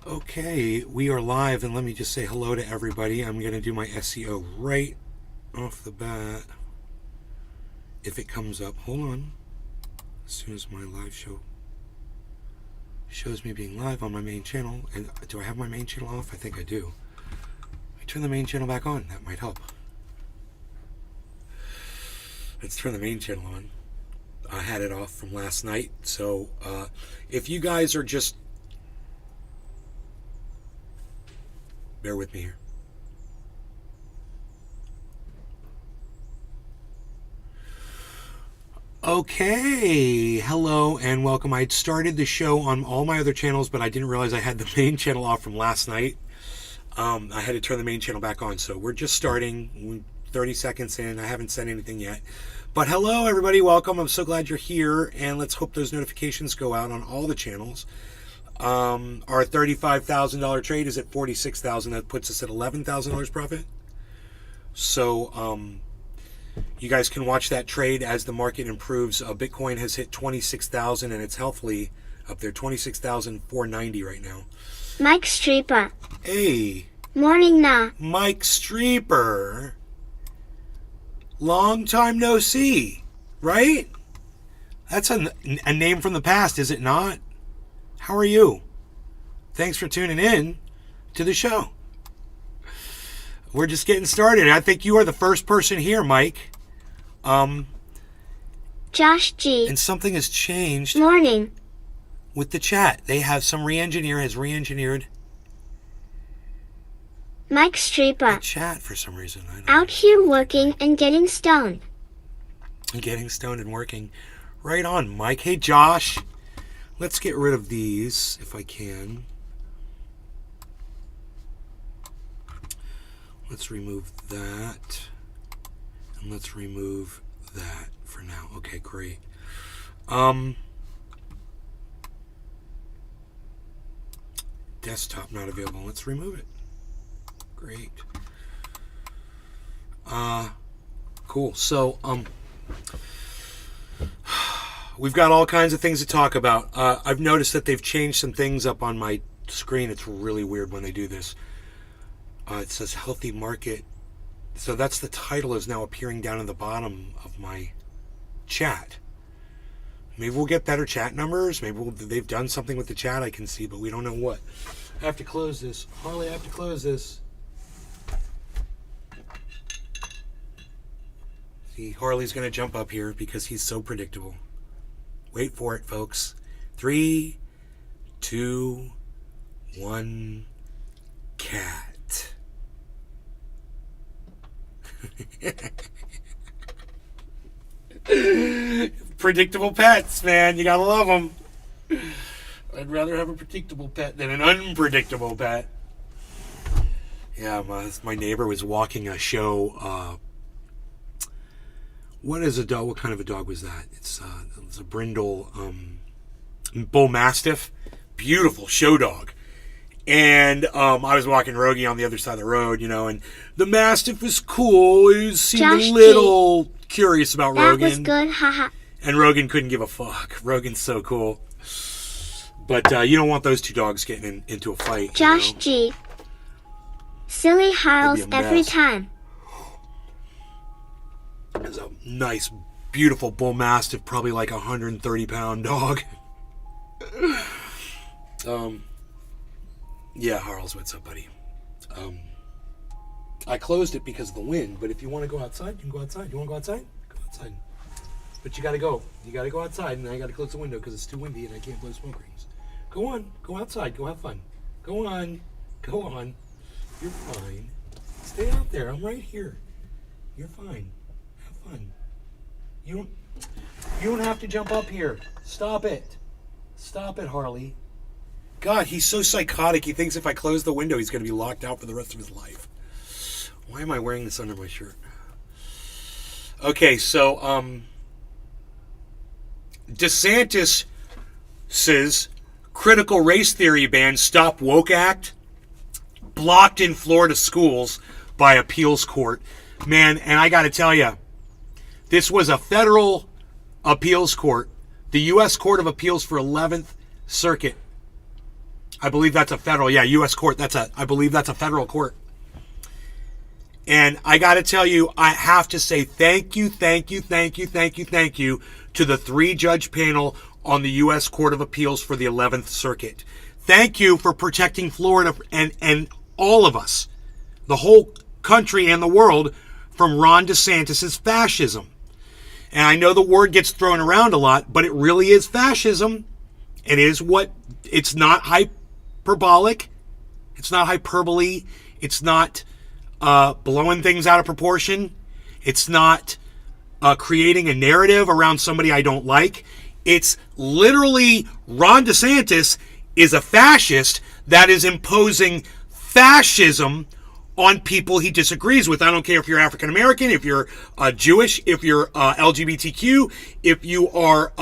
Okay, we are live, and let me just say hello to everybody. I'm going to do my SEO right off the bat. If it comes up, hold on. As soon as my live show shows me being live on my main channel, and do I have my main channel off? I think I do. I turn the main channel back on. That might help. Let's turn the main channel on. I had it off from last night, so if you guys are just bear with me here. Okay, hello and welcome. I'd started the show on all my other channels, but I didn't realize I had the main channel off from last night. I had to turn the main channel back on, so we're just starting. We're 30 seconds in. I haven't said anything yet. But hello, everybody. Welcome. I'm so glad you're here, and let's hope those notifications go out on all the channels. Our $35,000 trade is at $46,000. That puts us at $11,000 profit. So you guys can watch that trade as the market improves. Bitcoin has hit 26,000 and it's healthily up there, 26,490 right now. Mike Streeper. Hey. Morning now. Mike Streeper. Long time no see, right? That's a name from the past, is it not? How are you? Thanks for tuning in to the show. We're just getting started. I think you are the first person here, Mike. Josh G. And something has changed Morning. with the chat. They have some has re-engineered Mike the Streeper. chat for some reason. I don't Out here working and getting stoned. know. Getting stoned and working. Right on, Mike. Hey, Josh. Let's get rid of these if I can. Let's remove that. And let's remove that for now. Okay, great. Desktop not available. Let's remove it. Great. Cool. So, we've got all kinds of things to talk about. I've noticed that they've changed some things up on my screen. It's really weird when they do this. It says healthy market. So that's the title is now appearing down in the bottom of my chat. Maybe we'll get better chat numbers. Maybe they've done something with the chat I can see, but we don't know what. I have to close this. Harley, I have to close this. See, Harley's going to jump up here because he's so predictable. Wait for it, folks. 3, 2, 1, cat. Predictable pets, man. You gotta love them. I'd rather have a predictable pet than an unpredictable pet. Yeah, my neighbor was walking a show. What is a dog? What kind of a dog was that? It's a brindle bull mastiff. Beautiful show dog. And I was walking Rogie on the other side of the road, and the Mastiff was cool. He seemed Josh a little curious about That Rogan. was good, haha. And Rogan couldn't give a fuck. Rogan's so cool. But you don't want those two dogs getting into a fight. Josh G. Silly Harls It'd be a every mess. time. It's a nice, beautiful bull Mastiff, probably like 130-pound dog. Yeah, Harles, what's up, buddy? I closed it because of the wind, but if you want to go outside, you can go outside. You want to go outside? Go outside. But you got to go. You got to go outside, and I got to close the window because it's too windy and I can't blow smoke rings. Go on. Go outside. Go have fun. Go on. Go on. You're fine. Stay out there. I'm right here. You're fine. Have fun. You don't have to jump up here. Stop it. Stop it, Harley. God, he's so psychotic. He thinks if I close the window, he's going to be locked out for the rest of his life. Why am I wearing this under my shirt? Okay, so, DeSantis says critical race theory ban Stop Woke Act blocked in Florida schools by appeals court. Man, and I got to tell you, this was a federal appeals court, the U.S. Court of Appeals for 11th Circuit I believe that's a federal, U.S. court. I believe that's a federal court. And I got to tell you, I have to say thank you to the 3-judge panel on the U.S. Court of Appeals for the 11th Circuit. Thank you for protecting Florida and all of us, the whole country and the world, from Ron DeSantis' fascism. And I know the word gets thrown around a lot, but it really is fascism. It's not hyperbolic. It's not hyperbole. It's not blowing things out of proportion. It's not creating a narrative around somebody I don't like. It's literally Ron DeSantis is a fascist that is imposing fascism on people he disagrees with. I don't care if you're African American, if you're Jewish, if you're LGBTQ, if you are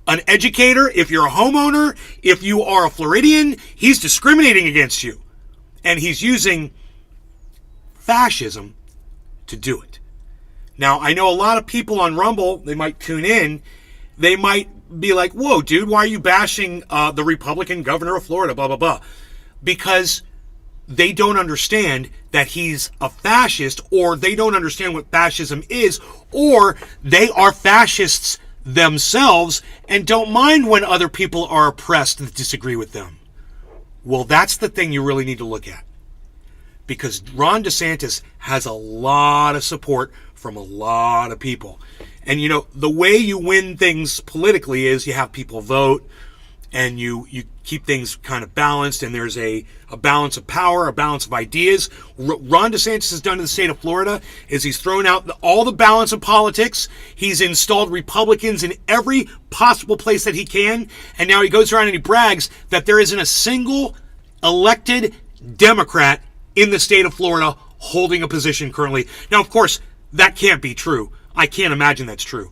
an educator, if you're a homeowner, if you are a Floridian. He's discriminating against you. And he's using fascism to do it. Now, I know a lot of people on Rumble, they might tune in, they might be like, whoa, dude, why are you bashing the Republican governor of Florida, blah, blah, blah. Because they don't understand that he's a fascist, or they don't understand what fascism is, or they are fascists themselves and don't mind when other people are oppressed and disagree with them. Well, that's the thing you really need to look at. Because Ron DeSantis has a lot of support from a lot of people. And, the way you win things politically is you have people vote, and you keep things kind of balanced, and there's a balance of power, a balance of ideas. Ron DeSantis has done in the state of Florida is he's thrown out all the balance of politics. He's installed Republicans in every possible place that he can, and now he goes around and he brags that there isn't a single elected Democrat in the state of Florida holding a position currently. Now, of course, that can't be true. I can't imagine that's true.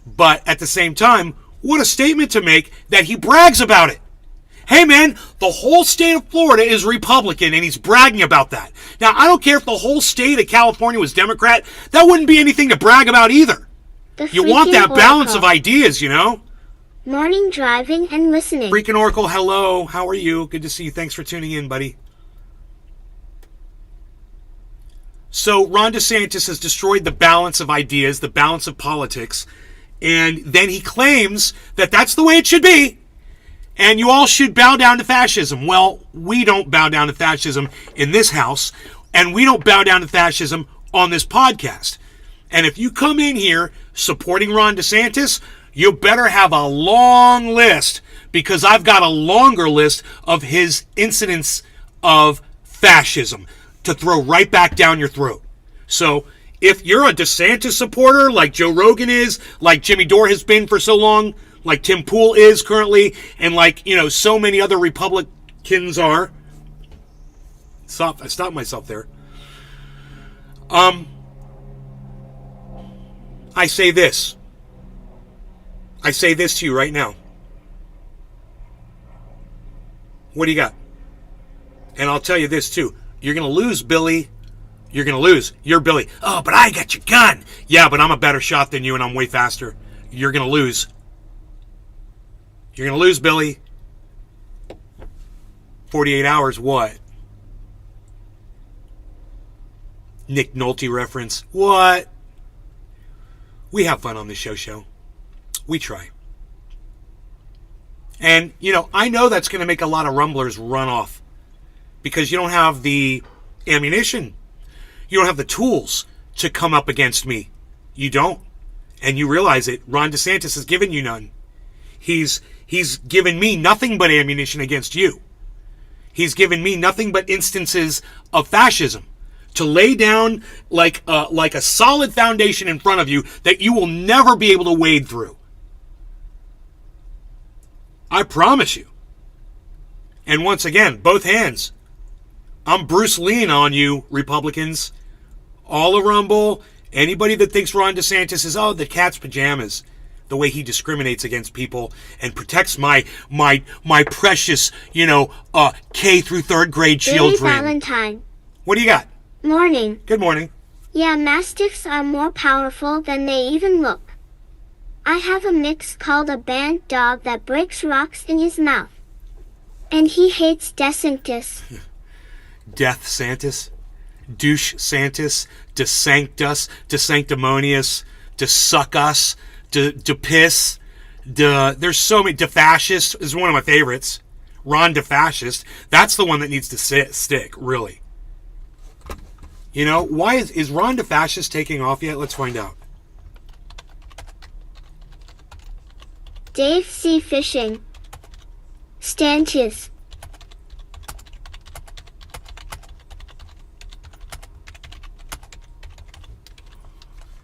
But at the same time, what a statement to make that he brags about it. Hey, man, the whole state of Florida is Republican, and he's bragging about that. Now, I don't care if the whole state of California was Democrat. That wouldn't be anything to brag about either. You want that balance of ideas, Morning driving and listening. Freaking Oracle, hello. How are you? Good to see you. Thanks for tuning in, buddy. So Ron DeSantis has destroyed the balance of ideas, the balance of politics, and then he claims that that's the way it should be, and you all should bow down to fascism. Well, we don't bow down to fascism in this house, and we don't bow down to fascism on this podcast. And if you come in here supporting Ron DeSantis, you better have a long list, because I've got a longer list of his incidents of fascism to throw right back down your throat. So if you're a DeSantis supporter like Joe Rogan is, like Jimmy Dore has been for so long, like Tim Pool is currently, and like, so many other Republicans are. I stopped myself there. I say this. I say this to you right now. What do you got? And I'll tell you this too. You're going to lose, Billy. You're going to lose. You're Billy. Oh, but I got your gun. Yeah, but I'm a better shot than you, and I'm way faster. You're going to lose. You're going to lose, Billy. 48 hours, what? Nick Nolte reference. What? We have fun on this show. We try. And, I know that's going to make a lot of rumblers run off. Because you don't have the ammunition. You don't have the tools to come up against me. You don't. And you realize it. Ron DeSantis has given you none. He's given me nothing but ammunition against you. He's given me nothing but instances of fascism to lay down like a solid foundation in front of you that you will never be able to wade through. I promise you. And once again, both hands. I'm Bruce Lee on you, Republicans. All a Rumble. Anybody that thinks Ron DeSantis is, the cat's pajamas. The way he discriminates against people and protects my precious, K through third grade children. Billy Valentine. What do you got? Morning. Good morning. Yeah, mastiffs are more powerful than they even look. I have a mix called a band dog that breaks rocks in his mouth. And he hates DeSantis. Death Santis, Douche Santis, De Sanctus, De Sanctimonious, De Suck Us, De Piss, there's so many. De Fascist is one of my favorites. Ron De Fascist. That's the one that needs to stick, really. You know, why is Ron De Fascist taking off yet? Let's find out. Dave C. Fishing. Stanches.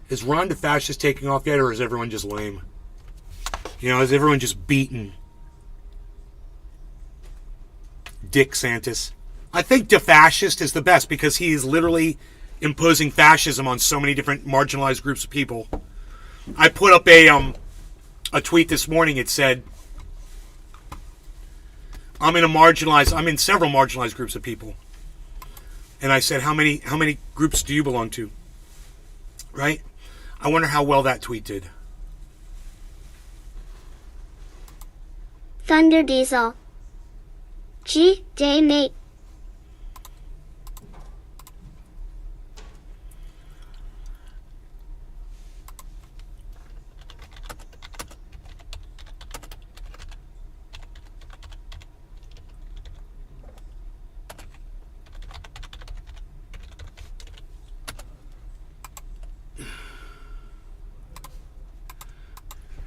Is Ron De Fascist taking off yet, or is everyone just lame? You know, is everyone just beaten? Dick Santis. I think De Fascist is the best because he is literally imposing fascism on so many different marginalized groups of people. I put up a tweet this morning. It said, I'm in several marginalized groups of people. And I said, how many groups do you belong to? Right? I wonder how well that tweet did. Thunder Diesel. G. Day mate.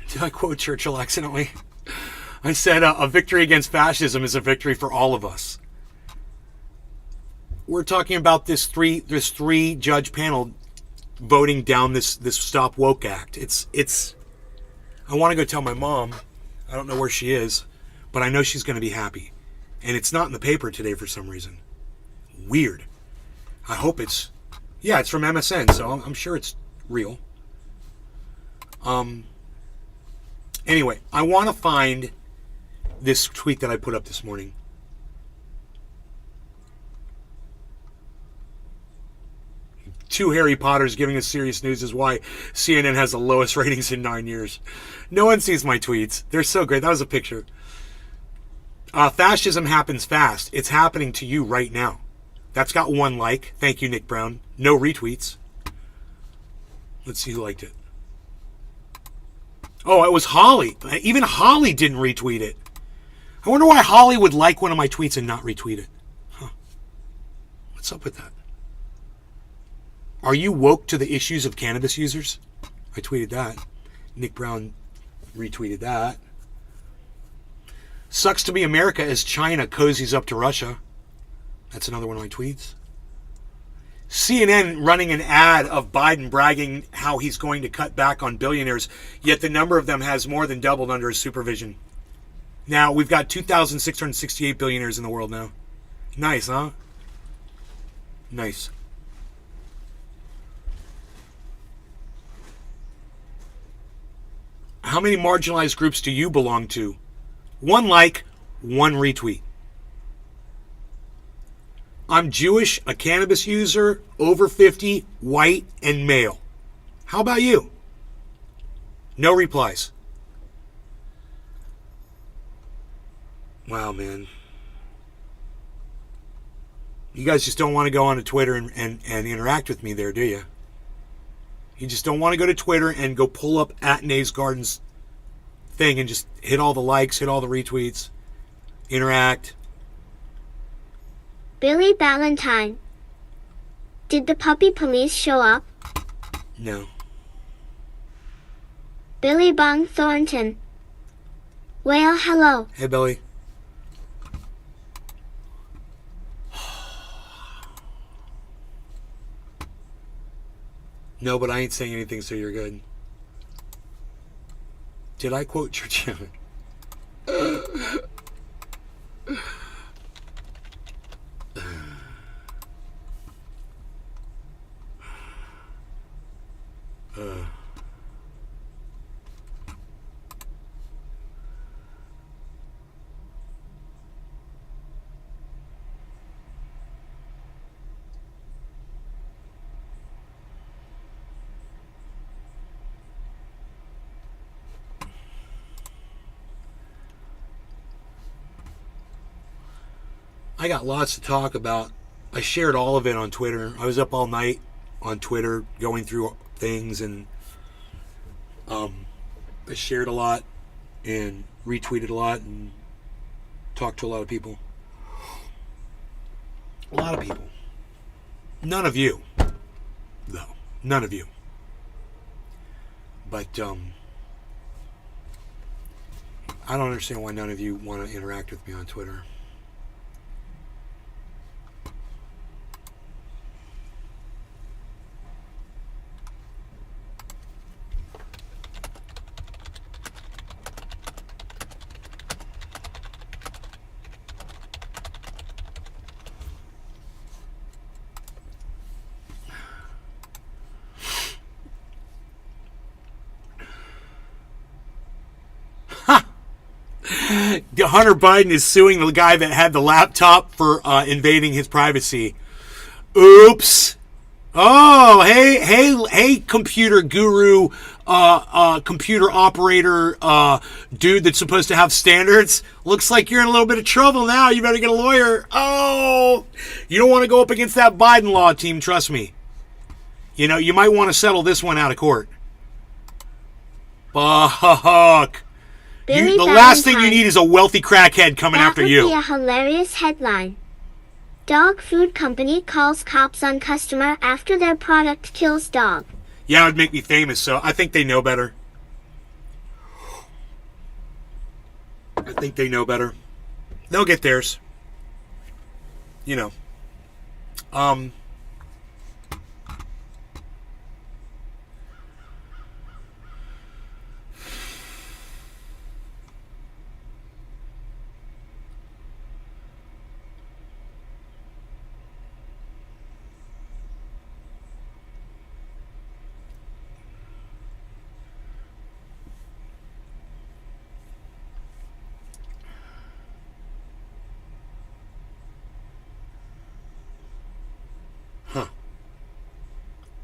Did I quote Churchill accidentally? I said a victory against fascism is a victory for all of us. We're talking about this three judge panel voting down this Stop Woke Act. It's. I want to go tell my mom. I don't know where she is, but I know she's going to be happy. And it's not in the paper today for some reason. Weird. I hope it's. Yeah, it's from MSN, so I'm sure it's real. Anyway, I want to find this tweet that I put up this morning. Two Harry Potters giving us serious news is why CNN has the lowest ratings in 9 years. No one sees my tweets. They're so great. That was a picture. Fascism happens fast. It's happening to you right now. That's got 1 like. Thank you, Nick Brown. No retweets. Let's see who liked it. Oh, it was Holly. Even Holly didn't retweet it. I wonder why Holly would like one of my tweets and not retweet it. Huh. What's up with that? Are you woke to the issues of cannabis users? I tweeted that. Nick Brown retweeted that. Sucks to be America as China cozies up to Russia. That's another one of my tweets. CNN running an ad of Biden bragging how he's going to cut back on billionaires, yet the number of them has more than doubled under his supervision. Now, we've got 2,668 billionaires in the world now. Nice, huh? Nice. How many marginalized groups do you belong to? 1 like, 1 retweet. I'm Jewish, a cannabis user, over 50, white, and male. How about you? No replies. Wow, man. You guys just don't want to go onto Twitter and interact with me there, do you? You just don't want to go to Twitter and go pull up at Nays Gardens thing and just hit all the likes, hit all the retweets, interact. Billy Ballantyne. Did the puppy police show up? No. Billy Bung Thornton. Well, hello. Hey, Billy. No, but I ain't saying anything, so you're good. Did I quote Churchill? I got lots to talk about. I shared all of it on Twitter. I was up all night on Twitter going through things, and I shared a lot and retweeted a lot and talked to a lot of people. A lot of people. None of you, though. None of you. But I don't understand why none of you want to interact with me on Twitter. Hunter Biden is suing the guy that had the laptop for invading his privacy. Oops. Oh, hey, computer guru, computer operator, dude that's supposed to have standards. Looks like you're in a little bit of trouble now. You better get a lawyer. Oh, you don't want to go up against that Biden law team, trust me. You know, you might want to settle this one out of court. Fuck. The last thing you need is a wealthy crackhead coming after you. That would be a hilarious headline. Dog food company calls cops on customer after their product kills dog. Yeah, it would make me famous, so I think they know better. I think they know better. They'll get theirs. You know.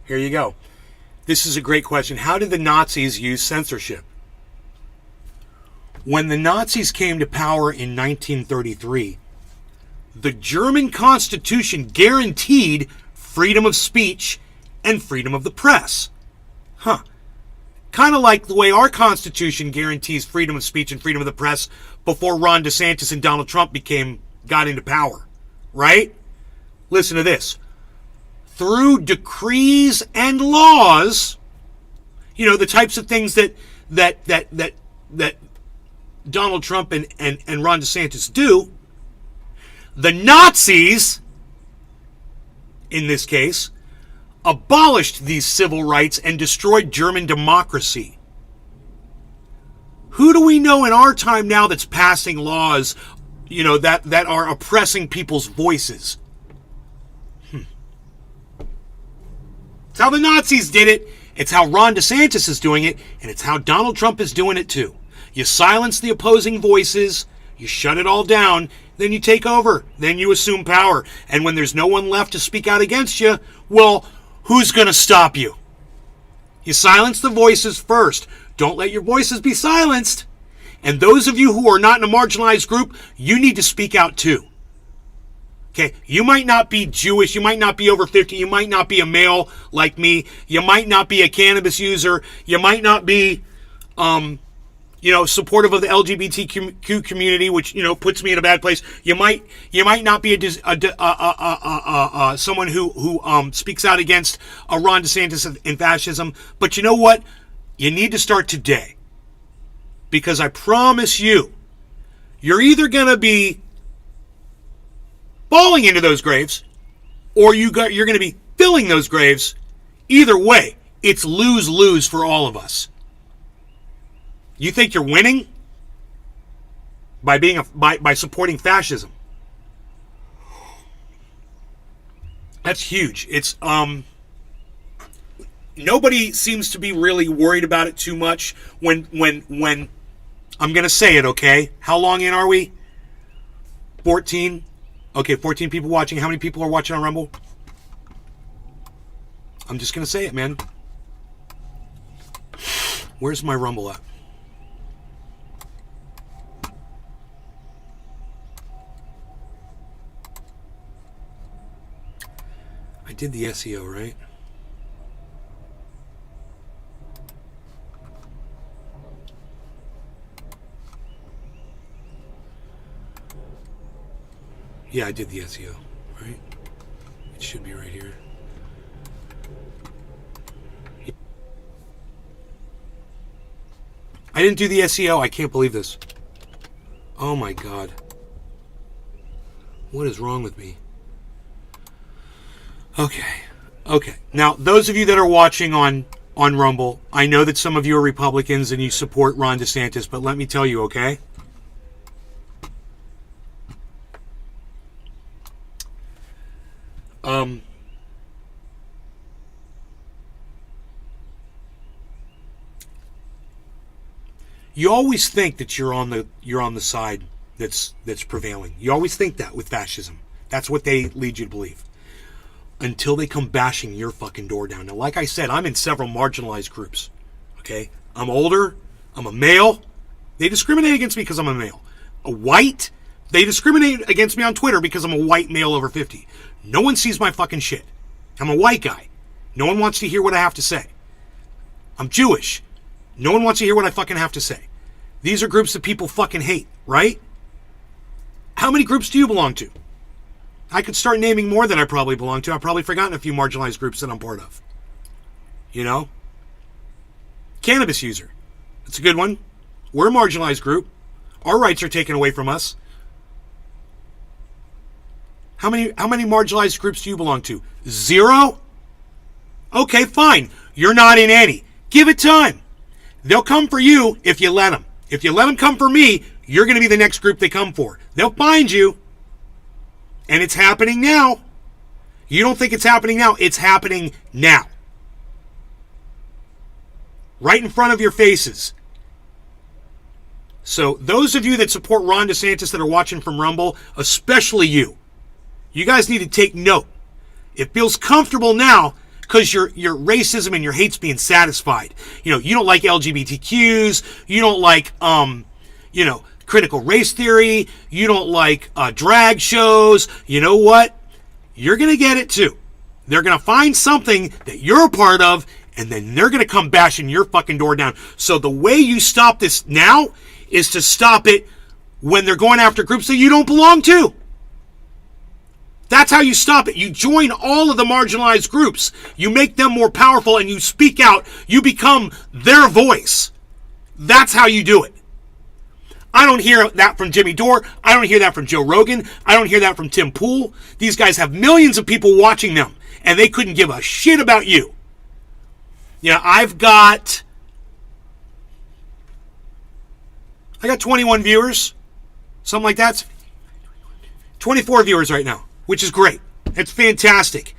Here you go. This is a great question. How did the Nazis use censorship? When the Nazis came to power in 1933, the German Constitution guaranteed freedom of speech and freedom of the press. Kind of like the way our Constitution guarantees freedom of speech and freedom of the press before Ron DeSantis and Donald Trump got into power, right? Listen to this. Through decrees and laws, you know, the types of things that Donald Trump and Ron DeSantis do, the Nazis, in this case, abolished these civil rights and destroyed German democracy. Who do we know in our time now that's passing laws, you know, that are oppressing people's voices? It's how the Nazis did it. It's how Ron DeSantis is doing it. And it's how Donald Trump is doing it too. You silence the opposing voices. You shut it all down. Then you take over. Then you assume power. And when there's no one left to speak out against you, well, who's going to stop you? You silence the voices first. Don't let your voices be silenced. And those of you who are not in a marginalized group, you need to speak out too. Okay, you might not be Jewish, you might not be over 50, you might not be a male like me, you might not be a cannabis user, you might not be, supportive of the LGBTQ community, which, you know, puts me in a bad place. You might not be someone who speaks out against Ron DeSantis and fascism, but you know what? You need to start today, because I promise you, you're either going to be falling into those graves, or you're going to be filling those graves. Either way, it's lose-lose for all of us. You think you're winning by supporting fascism? That's huge. It's nobody seems to be really worried about it too much. When I'm going to say it, okay? How long in are we? 14. Okay, 14 people watching. How many people are watching on Rumble? I'm just going to say it, man. Where's my Rumble at? did the SEO, right? Yeah, I did the SEO, right? It should be right here. I didn't do the SEO. I can't believe this. Oh my God. What is wrong with me? Okay. Now, those of you that are watching on Rumble, I know that some of you are Republicans and you support Ron DeSantis, but let me tell you, okay? You always think that you're on the side that's prevailing. You always think that with fascism. That's what they lead you to believe. Until they come bashing your fucking door down. Now, like I said, I'm in several marginalized groups. Okay? I'm older. I'm a male. They discriminate against me because I'm a male. A white. They discriminate against me on Twitter because I'm a white male over 50. No one sees my fucking shit. I'm a white guy. No one wants to hear what I have to say. I'm Jewish. No one wants to hear what I fucking have to say. These are groups that people fucking hate, right? How many groups do you belong to? I could start naming more than I probably belong to. I've probably forgotten a few marginalized groups that I'm part of. You know? Cannabis user. That's a good one. We're a marginalized group. Our rights are taken away from us. How many marginalized groups do you belong to? 0? Okay, fine. You're not in any. Give it time. They'll come for you if you let them. If you let them come for me, you're going to be the next group they come for. They'll find you. And it's happening now. You don't think it's happening now. It's happening now. Right in front of your faces. So those of you that support Ron DeSantis that are watching from Rumble, especially you guys need to take note. It feels comfortable now because your racism and your hate's being satisfied. You know, you don't like LGBTQs. You don't like, critical race theory. You don't like drag shows. You know what? You're going to get it too. They're going to find something that you're a part of, and then they're going to come bashing your fucking door down. So the way you stop this now is to stop it when they're going after groups that you don't belong to. That's how you stop it. You join all of the marginalized groups. You make them more powerful and you speak out. You become their voice. That's how you do it. I don't hear that from Jimmy Dore. I don't hear that from Joe Rogan. I don't hear that from Tim Pool. These guys have millions of people watching them and they couldn't give a shit about you. Yeah, I got 21 viewers. Something like that. 24 viewers right now, which is great. It's fantastic.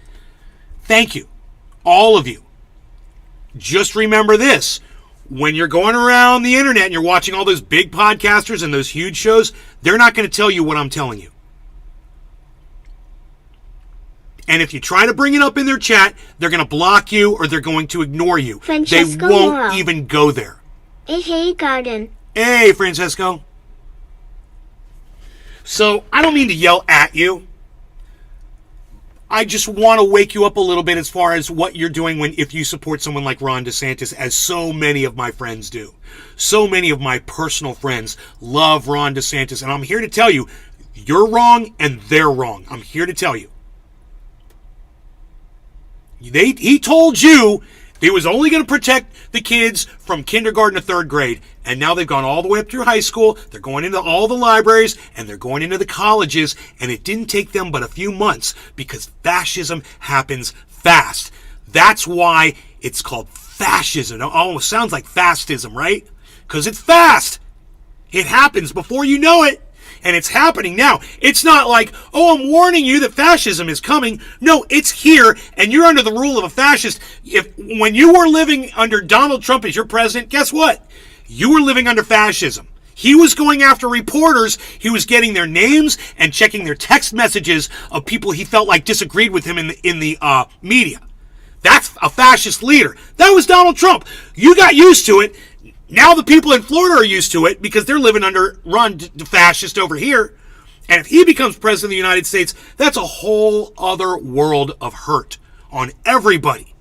Thank you. All of you. Just remember this. When you're going around the internet and you're watching all those big podcasters and those huge shows, they're not going to tell you what I'm telling you. And if you try to bring it up in their chat, they're going to block you or they're going to ignore you. Francesco They won't Moro. even go there. Hey, Garden. Hey, Francesco. So, I don't mean to yell at you. I just want to wake you up a little bit as far as what you're doing if you support someone like Ron DeSantis, as so many of my friends do. So many of my personal friends love Ron DeSantis, and I'm here to tell you, you're wrong and they're wrong. I'm here to tell you. He told you he was only going to protect the kids from kindergarten to third grade. And now they've gone all the way up through high school. They're going into all the libraries and they're going into the colleges. And it didn't take them but a few months because fascism happens fast. That's why it's called fascism. It almost sounds like fascism, right? Because it's fast. It happens before you know it. And it's happening now. It's not like, oh, I'm warning you that fascism is coming. No, it's here, and you're under the rule of a fascist. When you were living under Donald Trump as your president, guess what? You were living under fascism. He was going after reporters. He was getting their names and checking their text messages of people he felt like disagreed with him in the media. That's a fascist leader. That was Donald Trump. You got used to it. Now the people in Florida are used to it because they're living under Ron the fascist over here. And if he becomes president of the United States, that's a whole other world of hurt on everybody.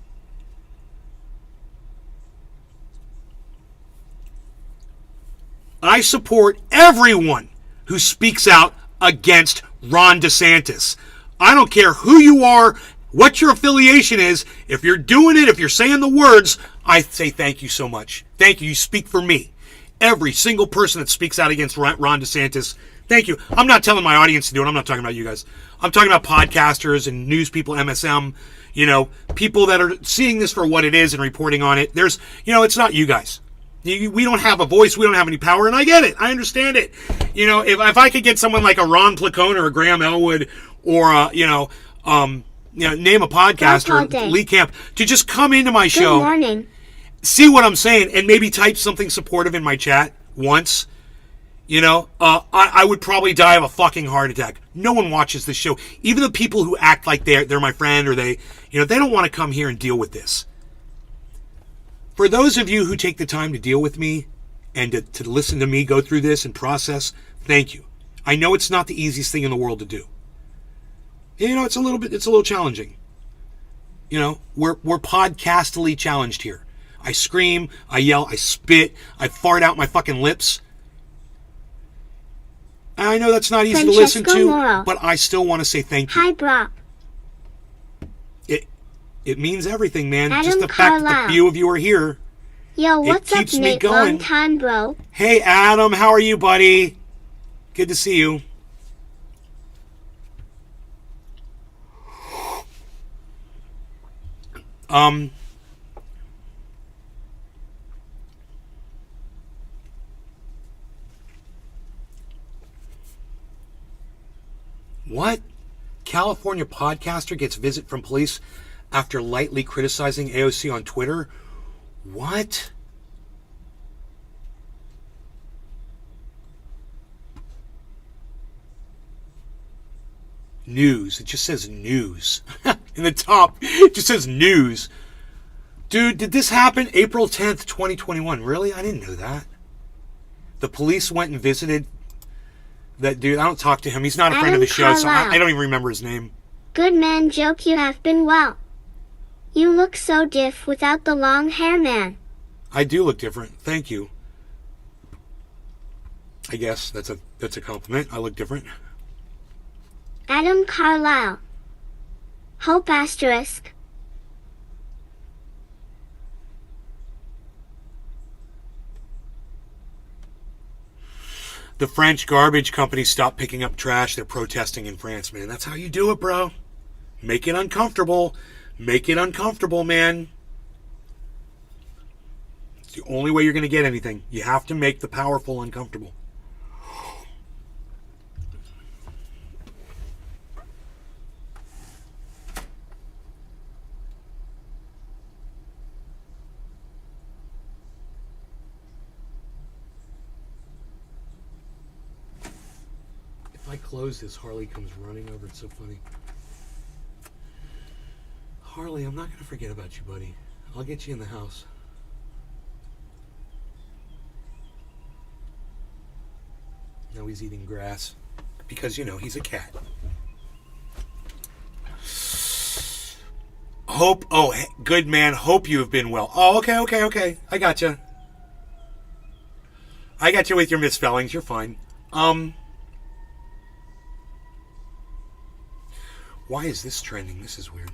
I support everyone who speaks out against Ron DeSantis. I don't care who you are, what your affiliation is. If you're doing it, if you're saying the words, I say thank you so much. Thank you. You speak for me. Every single person that speaks out against Ron DeSantis, thank you. I'm not telling my audience to do it. I'm not talking about you guys. I'm talking about podcasters and news people, MSM, people that are seeing this for what it is and reporting on it. There's, it's not you guys. We don't have a voice. We don't have any power, and I get it. I understand it. If I could get someone like a Ron Placone or a Graham Elwood or name a podcaster, Lee Camp, to just come into my show, Good morning. See what I'm saying, and maybe type something supportive in my chat once, I would probably die of a fucking heart attack. No one watches this show. Even the people who act like they're my friend or they don't want to come here and deal with this. For those of you who take the time to deal with me and to listen to me go through this and process, thank you. I know it's not the easiest thing in the world to do. It's a little challenging. We're podcastily challenged here. I scream, I yell, I spit, I fart out my fucking lips. I know that's not easy to listen to, but I still want to say thank you. Hi, Brock. It means everything, man. Adam Just the fact that the few of you are here. Yo, what's up, Nate? Long time, bro. Hey, Adam. How are you, buddy? Good to see you. What? California podcaster gets visit from police after lightly criticizing AOC on Twitter? What? News. It just says news. In the top, it just says news. Dude, did this happen April 10th, 2021? Really? I didn't know that. The police went and visited that dude. I don't talk to him. He's not a friend of the show, so I don't even remember his name. Good man, joke. You have been well. You look so diff without the long hair, man. I do look different. Thank you. I guess that's a compliment. I look different. Adam Carlisle. Hope asterisk. The French garbage company stopped picking up trash. They're protesting in France, man. That's how you do it, bro. Make it uncomfortable. Make it uncomfortable, man. It's the only way you're going to get anything. You have to make the powerful uncomfortable. If I close this, Harley comes running over. It's so funny. Harley, I'm not going to forget about you, buddy. I'll get you in the house. Now he's eating grass because, he's a cat. Hope, good man, hope you have been well. Oh, okay. I got you. I got you with your misspellings. You're fine. Why is this trending? This is weird.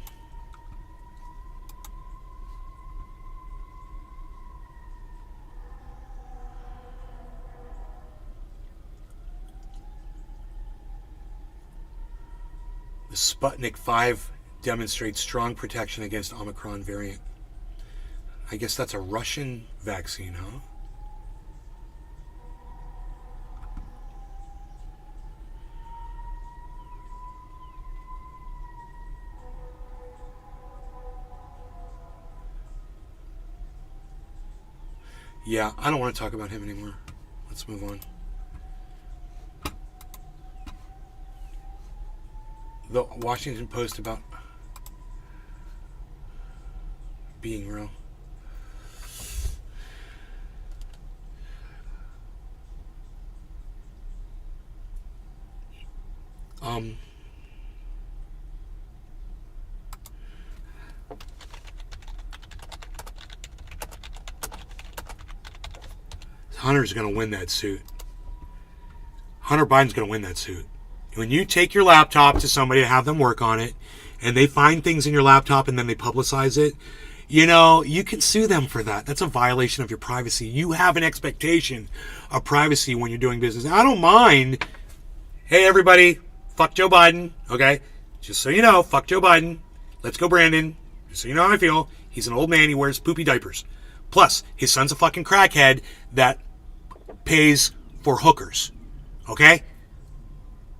The Sputnik 5 demonstrates strong protection against Omicron variant. I guess that's a Russian vaccine, huh? Yeah, I don't want to talk about him anymore. Let's move on. The Washington Post about being real. Hunter's going to win that suit. Hunter Biden's going to win that suit. When you take your laptop to somebody to have them work on it, and they find things in your laptop and then they publicize it, you can sue them for that. That's a violation of your privacy. You have an expectation of privacy when you're doing business. I don't mind. Hey, everybody, fuck Joe Biden, okay? Just so you know, fuck Joe Biden. Let's go, Brandon. Just so you know how I feel. He's an old man. He wears poopy diapers. Plus, his son's a fucking crackhead that pays for hookers, okay?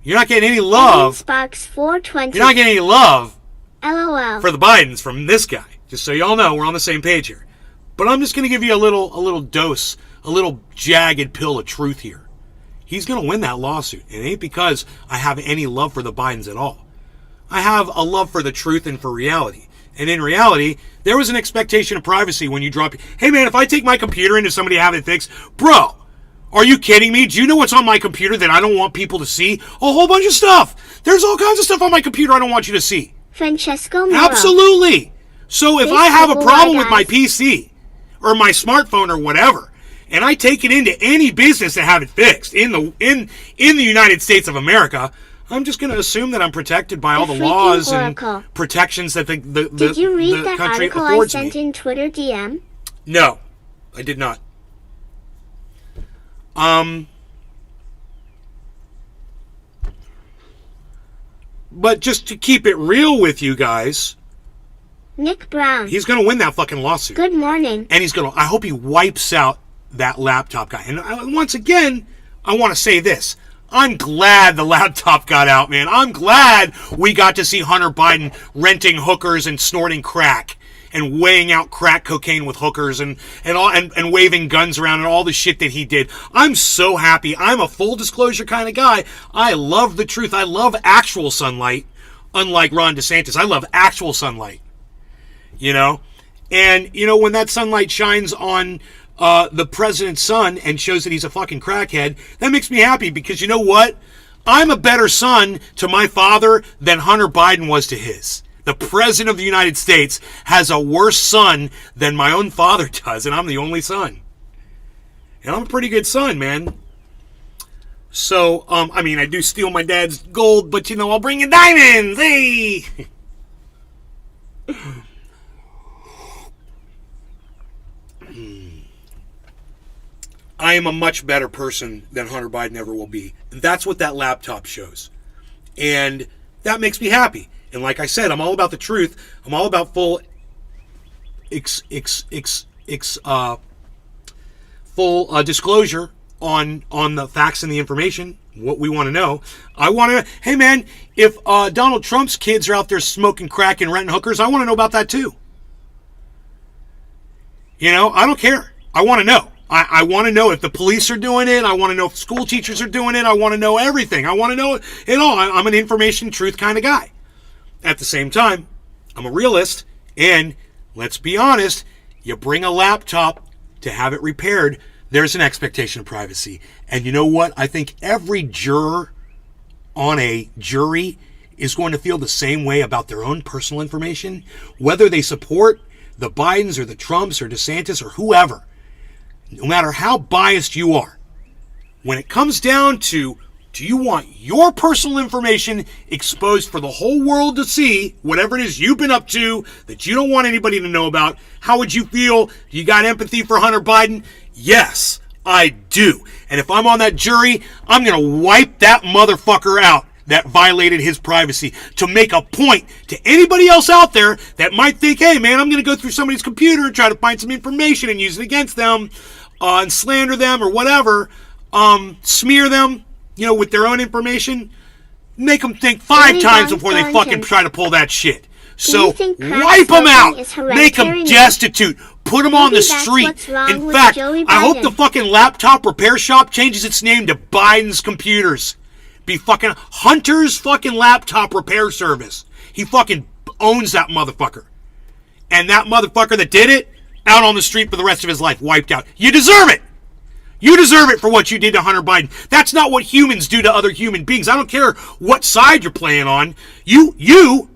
You're not getting any love. Sparks 420. You're not getting any love LOL. for the Bidens from this guy. Just so y'all know, we're on the same page here. But I'm just going to give you a little dose, a little jagged pill of truth here. He's going to win that lawsuit. It ain't because I have any love for the Bidens at all. I have a love for the truth and for reality. And in reality, there was an expectation of privacy when you drop... Hey, man, if I take my computer into somebody to have it fixed... Bro, are you kidding me? Do you know what's on my computer that I don't want people to see? A whole bunch of stuff. There's all kinds of stuff on my computer I don't want you to see. Francesco Moro. Absolutely. So if I have a problem with my PC or my smartphone or whatever, and I take it into any business to have it fixed in the United States of America, I'm just going to assume that I'm protected by all the laws and protections that the Did you read that country article I affords sent me. in Twitter DM? No, I did not. But just to keep it real with you guys, Nick Brown. he's going to win that fucking lawsuit. Good morning. And I hope he wipes out that laptop guy. And once again, I want to say this. I'm glad the laptop got out, man. I'm glad we got to see Hunter Biden renting hookers and snorting crack and weighing out crack cocaine with hookers and waving guns around and all the shit that he did. I'm so happy. I'm a full disclosure kind of guy. I love the truth. I love actual sunlight, unlike Ron DeSantis. I love actual sunlight. And when that sunlight shines on the president's son and shows that he's a fucking crackhead, that makes me happy because you know what? I'm a better son to my father than Hunter Biden was to his. The president of the United States has a worse son than my own father does, and I'm the only son. And I'm a pretty good son, man. So, I do steal my dad's gold, but I'll bring you diamonds, hey! I am a much better person than Hunter Biden ever will be. That's what that laptop shows. And that makes me happy. And like I said, I'm all about the truth. I'm all about full disclosure on the facts and the information, what we want to know. I want to, hey man, if Donald Trump's kids are out there smoking crack and renting hookers, I want to know about that too. I don't care. I want to know. I want to know if the police are doing it. I want to know if school teachers are doing it. I want to know everything. I want to know it all. I'm an information truth kind of guy. At the same time, I'm a realist, and let's be honest, you bring a laptop to have it repaired, there's an expectation of privacy. And you know what? I think every juror on a jury is going to feel the same way about their own personal information, whether they support the Bidens or the Trumps or DeSantis or whoever. No matter how biased you are, when it comes down to, do you want your personal information exposed for the whole world to see, whatever it is you've been up to that you don't want anybody to know about? How would you feel? You got empathy for Hunter Biden? Yes, I do. And if I'm on that jury, I'm going to wipe that motherfucker out that violated his privacy to make a point to anybody else out there that might think, hey man, I'm going to go through somebody's computer and try to find some information and use it against them and slander them or whatever, smear them, with their own information, make them think 5 times before they fucking try to pull that shit. So wipe them out, make them destitute, put them on the street. In fact, I hope the fucking laptop repair shop changes its name to Biden's Computers. Be fucking Hunter's fucking laptop repair service. He fucking owns that motherfucker. And that motherfucker that did it, out on the street for the rest of his life, wiped out. You deserve it. You deserve it for what you did to Hunter Biden. That's not what humans do to other human beings. I don't care what side you're playing on. You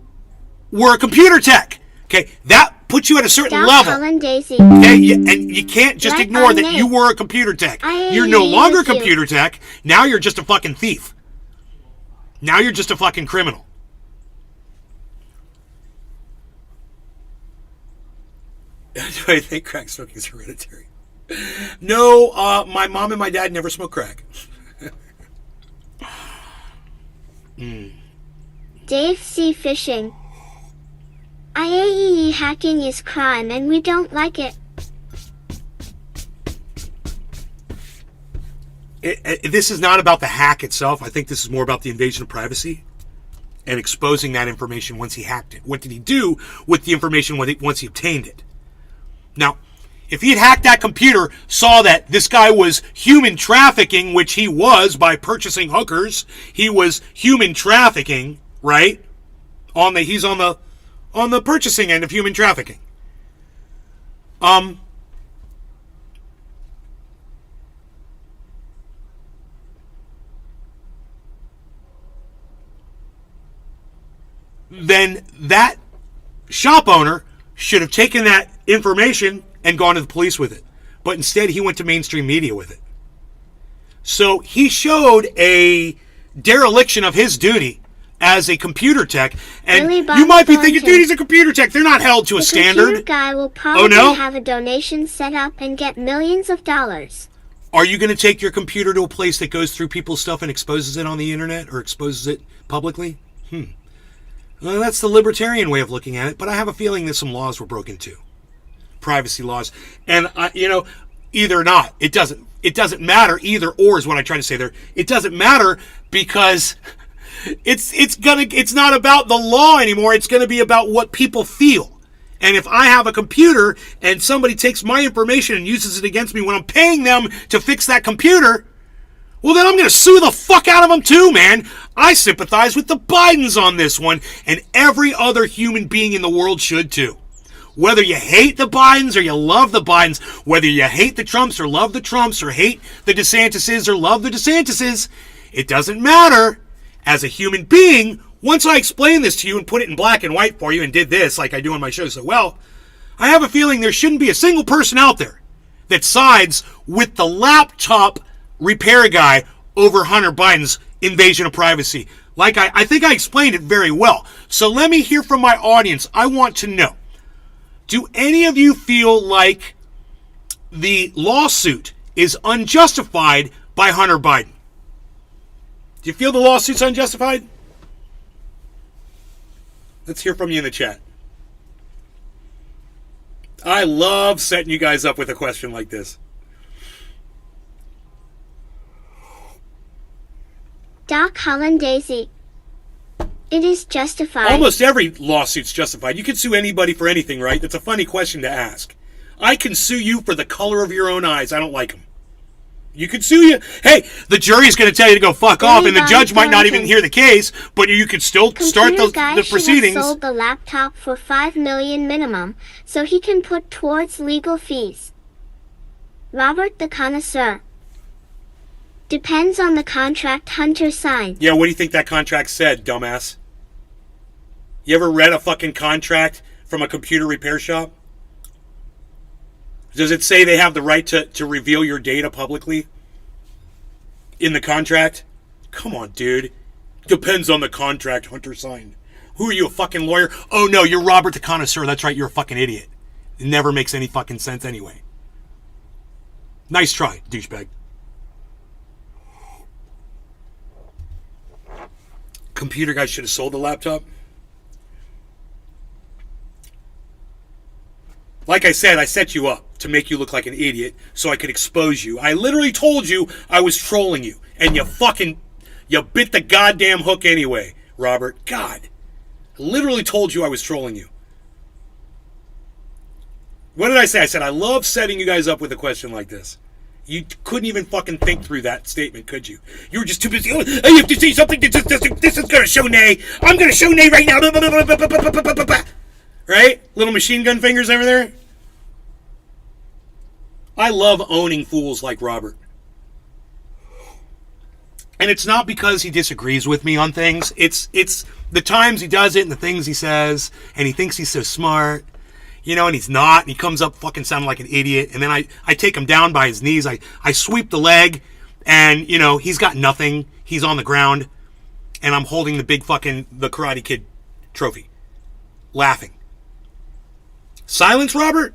were a computer tech. Okay? That put you at a certain Doc level. Hollandaise. Okay, and you can't just Like ignore on that Nate. you were a computer tech. I You're no agree longer a with you. computer tech. Now you're just a fucking thief. Now you're just a fucking criminal. Do I think crack smoking is hereditary? No, my mom and my dad never smoked crack. Dave C. Fishing. IAEE hacking is crime and we don't like it. This is not about the hack itself. I think this is more about the invasion of privacy and exposing that information once he hacked it. What did he do with the information once he obtained it? Now, if he had hacked that computer, saw that this guy was human trafficking, which he was by purchasing hookers, he was human trafficking, right? He's on the purchasing end of human trafficking. Then that shop owner should have taken that information and gone to the police with it. But instead, he went to mainstream media with it. So he showed a dereliction of his duty as a computer tech. And Billy you might be Bob thinking, Thornton. dude, he's a computer tech. They're not held to a The standard. computer guy will probably no? have a donation set up and get millions of dollars. Are you going to take your computer to a place that goes through people's stuff and exposes it on the internet or exposes it publicly? Well, that's the libertarian way of looking at it, but I have a feeling that some laws were broken too. Privacy laws. And, either or not. It doesn't matter. Either or is what I try to say there. It doesn't matter because it's not about the law anymore. It's going to be about what people feel. And if I have a computer and somebody takes my information and uses it against me when I'm paying them to fix that computer, well, then I'm going to sue the fuck out of them too, man. I sympathize with the Bidens on this one, and every other human being in the world should too. Whether you hate the Bidens or you love the Bidens, whether you hate the Trumps or love the Trumps or hate the DeSantises or love the DeSantises, it doesn't matter. As a human being, once I explain this to you and put it in black and white for you and did this like I do on my show so well, I have a feeling there shouldn't be a single person out there that sides with the laptop repair guy over Hunter Biden's invasion of privacy. Like I think I explained it very well. So let me hear from my audience. I want to know, do any of you feel like the lawsuit is unjustified by Hunter Biden? Do you feel the lawsuit's unjustified? Let's hear from you in the chat. I love setting you guys up with a question like this. Doc Hollandaise. It is justified. Almost every lawsuit's justified. You can sue anybody for anything, right? That's a funny question to ask. I can sue you for the color of your own eyes. I don't like them. You could sue you. Hey, the jury's going to tell you to go fuck off, and the judge might not even hear the case, but you could still start Computer guy the should proceedings. have sold the laptop for $5 million minimum, so he can put towards legal fees. Robert the Connoisseur. Depends on the contract Hunter signed. Yeah, what do you think that contract said, dumbass? You ever read a fucking contract from a computer repair shop? Does it say they have the right to reveal your data publicly in the contract? Come on, dude. Depends on the contract Hunter signed. Who are you, a fucking lawyer? Oh, no, you're Robert the Connoisseur. That's right, you're a fucking idiot. It never makes any fucking sense anyway. Nice try, douchebag. Computer guy should have sold the laptop. Like I said, I set you up to make you look like an idiot so I could expose you. I literally told you I was trolling you, and you bit the goddamn hook anyway, Robert. God. I literally told you I was trolling you. What did I say? I said I love setting you guys up with a question like this. You couldn't even fucking think through that statement, could you? You were just too busy. Oh, I have to say something. This is going to show Nay. I'm going to show Nay right now. Right? Little machine gun fingers over there. I love owning fools like Robert. And it's not because he disagrees with me on things. It's the times he does it and the things he says, and he thinks he's so smart. you know, and he's not, and he comes up fucking sounding like an idiot, and then I take him down by his knees, I sweep the leg, and, you know, he's got nothing, he's on the ground, and I'm holding the big fucking, the Karate Kid trophy, laughing. Silence, Robert?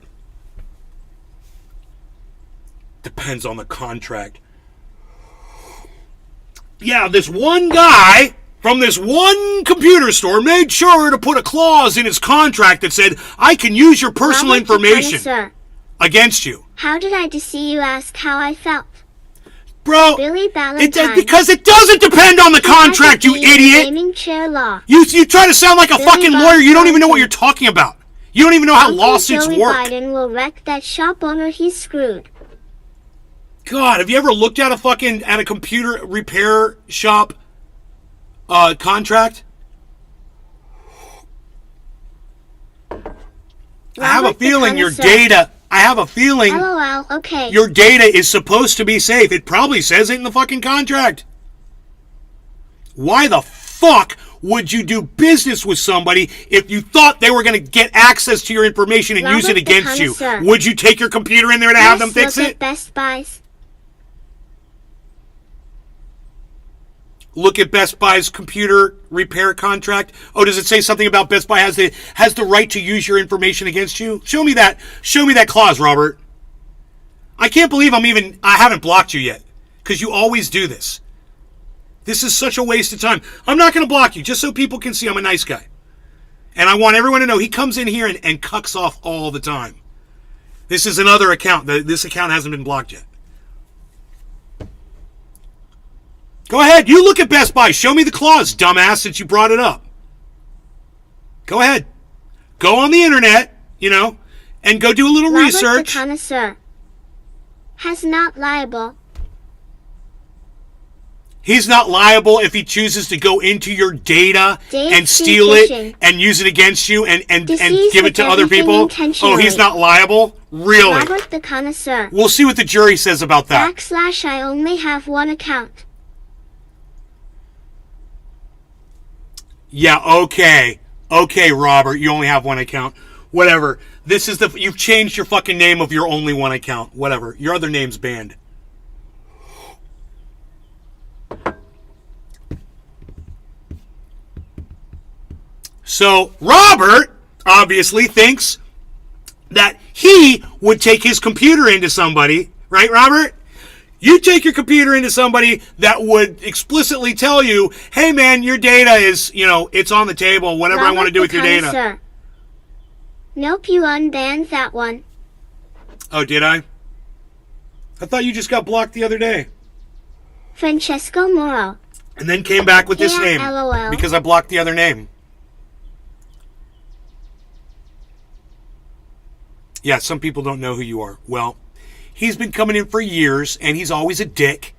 Depends on the contract. Yeah, this one guy from this one computer store made sure to put a clause in his contract that said, I can use your personal Robert the information Connoisseur. against you. How did I deceive you? Ask how I felt. Bro, Billy Valentine. because it doesn't depend on the contract, you idiot. Gaming chair law. You try to sound like a Billy fucking lawyer. You don't even know what Valentine. you're talking about. You don't even know how Uncle lawsuits Joey work. Biden will wreck that shop owner. He's screwed. God, have you ever looked at a computer repair shop contract? I have a Robert the feeling your Connoisseur. data. I have a feeling LOL. Okay. your data is supposed to be safe. It probably says it in the fucking contract. Why the fuck would you do business with somebody if you thought they were going to get access to your information and use Robert it the against you? Connoisseur. Would you take your computer in there to have them fix Look at it? Best Buys. Look at Best Buy's computer repair contract. Oh, does it say something about Best Buy has the right to use your information against you? Show me that. Show me that clause, Robert. I can't believe I haven't blocked you yet, because you always do this. This is such a waste of time. I'm not going to block you, just so people can see I'm a nice guy. And I want everyone to know he comes in here and cucks off all the time. This is another account. This account hasn't been blocked yet. Go ahead. You look at Best Buy. Show me the clause, dumbass, since you brought it up. Go ahead. Go on the internet, you know, and go do a little Robert research. the Connoisseur. Has not liable. He's not liable if he chooses to go into your data Dave and C. steal Fishing. it and use it against you and Deceives give it with to other everything people. Oh, intentionally. he's not liable? Really? Robert the Connoisseur. We'll see what the jury says about that. / I only have one account. Yeah, okay. Okay, Robert, you only have one account. Whatever. You've changed your fucking name of your only one account. Whatever. Your other name's banned. So, Robert obviously thinks that he would take his computer into somebody, right, Robert? You take your computer into somebody that would explicitly tell you, hey, man, your data is, it's on the table, whatever I want to do with your data. Connoisseur. Nope, you unbanned that one. Oh, did I? I thought you just got blocked the other day. Francesco Moro. And then came back with this Yeah, name. LOL. Because I blocked the other name. Yeah, some people don't know who you are. Well, he's been coming in for years, and he's always a dick.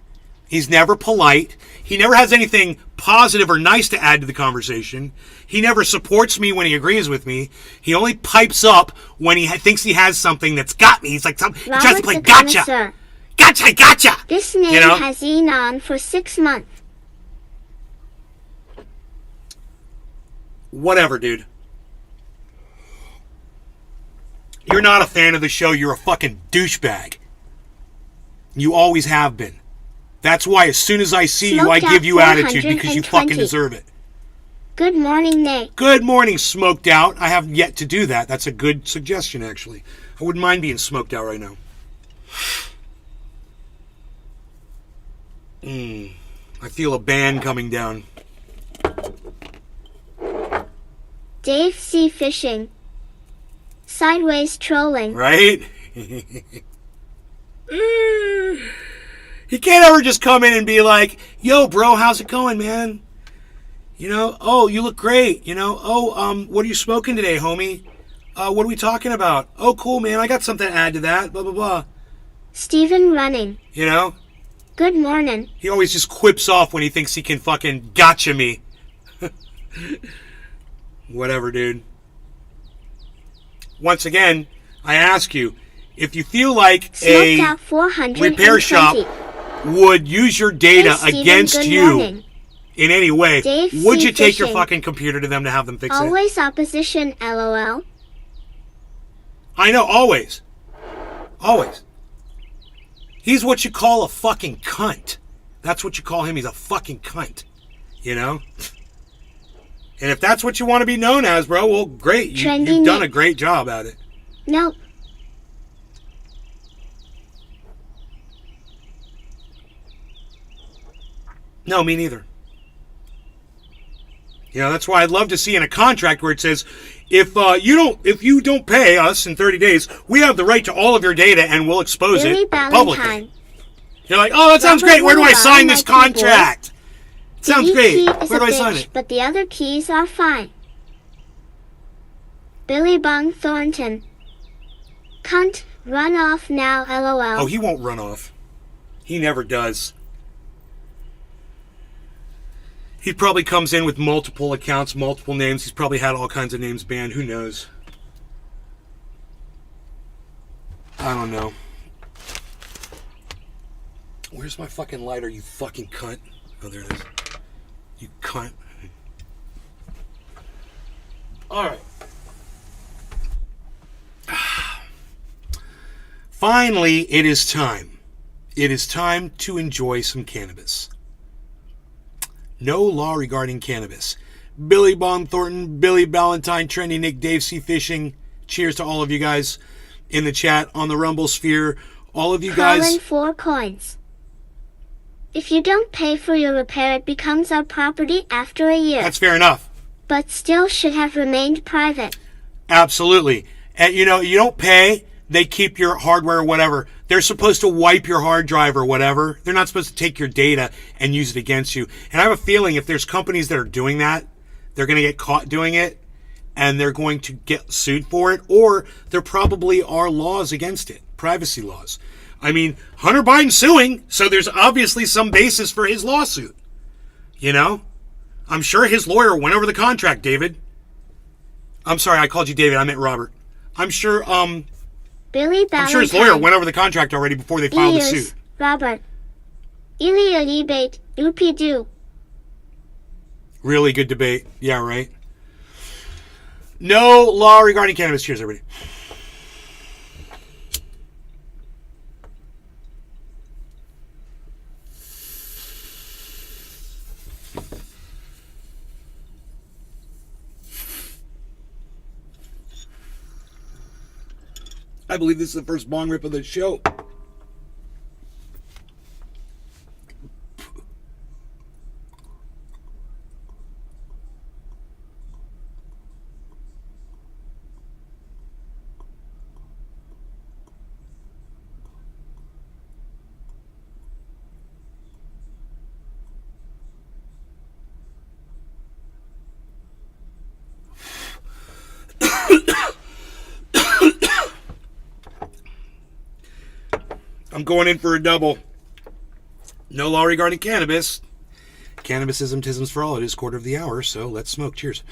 He's never polite. He never has anything positive or nice to add to the conversation. He never supports me when he agrees with me. He only pipes up when he thinks he has something that's got me. He's like, he tries to play the gotcha. Connoisseur. Gotcha. This name You know? has been on for 6 months. Whatever, dude. You're not a fan of the show. You're a fucking douchebag. You always have been. That's why as soon as I see you, I Smoked give out you attitude because you 420. fucking deserve it. Good morning, Nate. Good morning, smoked out. I haven't yet to do that. That's a good suggestion, actually. I wouldn't mind being smoked out right now. I feel a ban coming down. Dave C. Fishing. Sideways trolling. Right? He can't ever just come in and be like, yo, bro, how's it going, man? Oh, you look great. What are you smoking today, homie? What are we talking about? Oh, cool, man. I got something to add to that. Blah, blah, blah. Steven running. Good morning. He always just quips off when he thinks he can fucking gotcha me. Whatever, dude. Once again, I ask you, if you feel like Smoked out 420. repair shop would use your data Hey, Steven, against good you morning. in any way, Dave would C. you take your Fishing. fucking computer to them to have them fix it? Always opposition, LOL. I know, always. Always. He's what you call a fucking cunt. That's what you call him. He's a fucking cunt. You know? And if that's what you want to be known as, bro, well, great. You've done a great job at it. Nope. No, me neither. You know, that's why I'd love to see in a contract where it says, if you don't pay us in 30 days, we have the right to all of your data and we'll expose it publicly. You're like, oh, that sounds great. Where do I sign this contract? Sounds great. Where do I sign it? But the other keys are fine. Billy Bung Thornton. Cunt, run off now, LOL. Oh, he won't run off. He never does. He probably comes in with multiple accounts, multiple names. He's probably had all kinds of names banned. Who knows? I don't know. Where's my fucking lighter, you fucking cunt? Oh, there it is. You cunt. Alright. Finally, it is time. It is time to enjoy some cannabis. No law regarding cannabis. Billy Bong Thornton, Billy Ballantyne, Trendy Nick, Dave C. Fishing. Cheers to all of you guys in the chat, on the Rumble Sphere. All of you guys. Colin 4 coins. If you don't pay for your repair, it becomes our property after a year. That's fair enough. But still should have remained private. Absolutely. And you know, you don't pay, they keep your hardware or whatever. They're supposed to wipe your hard drive or whatever. They're not supposed to take your data and use it against you. And I have a feeling if there's companies that are doing that, they're going to get caught doing it and they're going to get sued for it, or there probably are laws against it, privacy laws. I mean, Hunter Biden's suing, so there's obviously some basis for his lawsuit. You know? I'm sure his lawyer went over the contract, David. I'm sorry, I called you David. I meant Robert. I'm sure, Billy Ballantyne. I'm sure his lawyer went over the contract already before they filed the suit. Robert. Ilya debate. Doopy-doo. Really good debate. Yeah, right. No law regarding cannabis. Cheers, everybody. I believe this is the first bong rip of the show. I'm going in for a double. No law regarding cannabis. Cannabisism, tisms for all. It is quarter of the hour, so let's smoke. Cheers.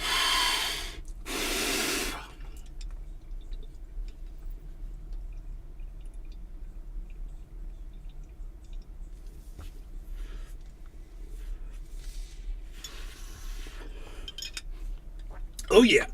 Oh, yeah.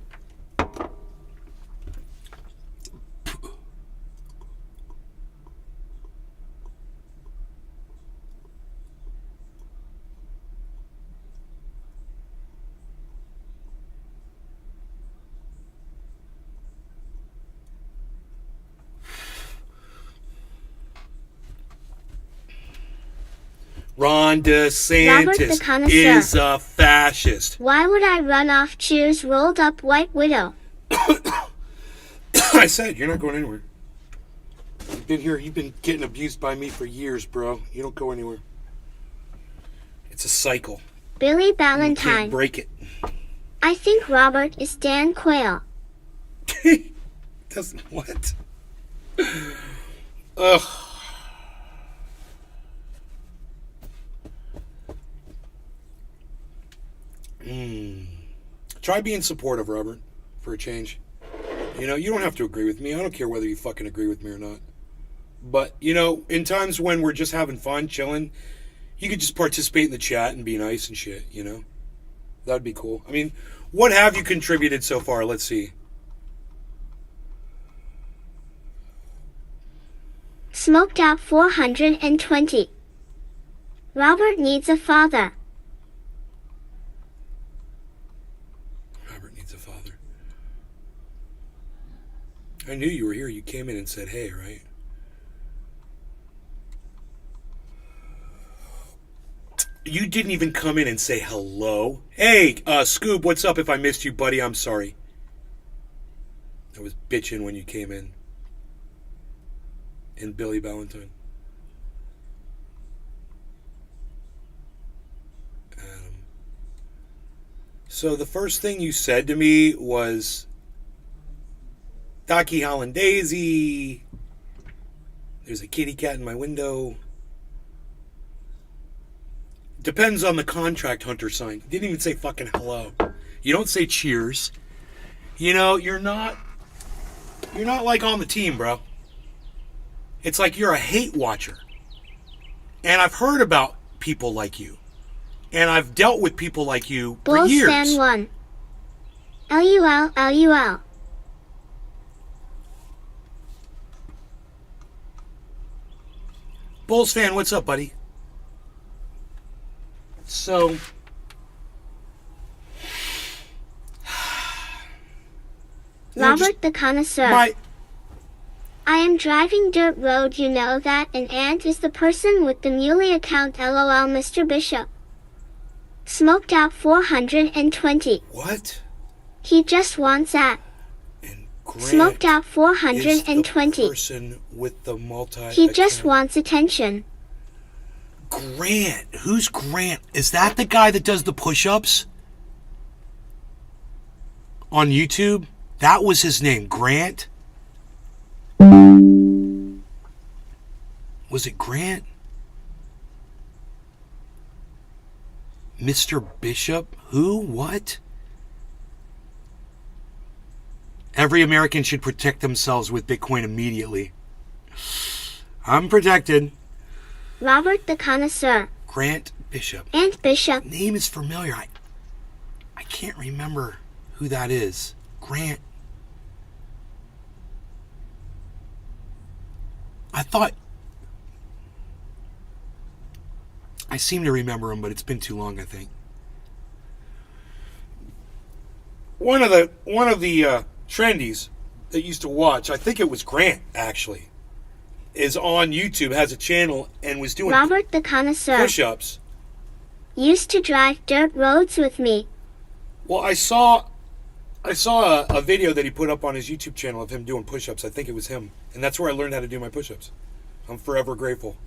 Ron DeSantis is a fascist. Why would I run off? Cheers, rolled up White Widow. I said, you're not going anywhere. You've been here, you've been getting abused by me for years, bro. You don't go anywhere. It's a cycle. Billy Ballantyne. You can't break it. I think Robert is Dan Quayle. Doesn't what? Ugh. Try being supportive, Robert, for a change. You know, you don't have to agree with me. I don't care whether you fucking agree with me or not. But, you know, in times when we're just having fun, chilling, you could just participate in the chat and be nice and shit, you know? That'd be cool. I mean, what have you contributed so far? Let's see. Smoked out 420. Robert needs a father. Robert needs a father. I knew you were here. You came in and said, hey, right? You didn't even come in and say hello. Hey, Scoob, what's up? If I missed you, buddy, I'm sorry. I was bitching when you came in. And Billy Valentine. So the first thing you said to me was, Docky Hollandaise, there's a kitty cat in my window. Depends on the contract hunter sign. Didn't even say fucking hello. You don't say cheers. You know, you're not like on the team, bro. It's like you're a hate watcher. And I've heard about people like you. And I've dealt with people like you for Bulls years. fan 1. LUL, LUL. Bulls fan, what's up, buddy? So, Robert the Connoisseur. I am driving dirt road, you know that, and Ant is the person with the muley account, LOL, Mr. Bishop. Smoked out 420. What? He just wants that. And Grant Smoked out is 420. the person with the multi. He just wants attention. Grant. Who's Grant? Is that the guy that does the push-ups? On YouTube? That was his name, Grant? Was it Grant? Mr. Bishop? Who? What? Every American should protect themselves with Bitcoin immediately. I'm protected. Robert the Connoisseur. Grant Bishop. Ant Bishop. Name is familiar. I can't remember who that is. Grant. I thought I seem to remember him, but it's been too long, I think. One of the trendies that used to watch, I think it was Grant actually, is on YouTube, has a channel and was doing Robert the Connoisseur. push-ups. Used to drive dirt roads with me. Well, I saw a video that he put up on his YouTube channel of him doing push-ups. I think it was him. And that's where I learned how to do my push-ups. I'm forever grateful.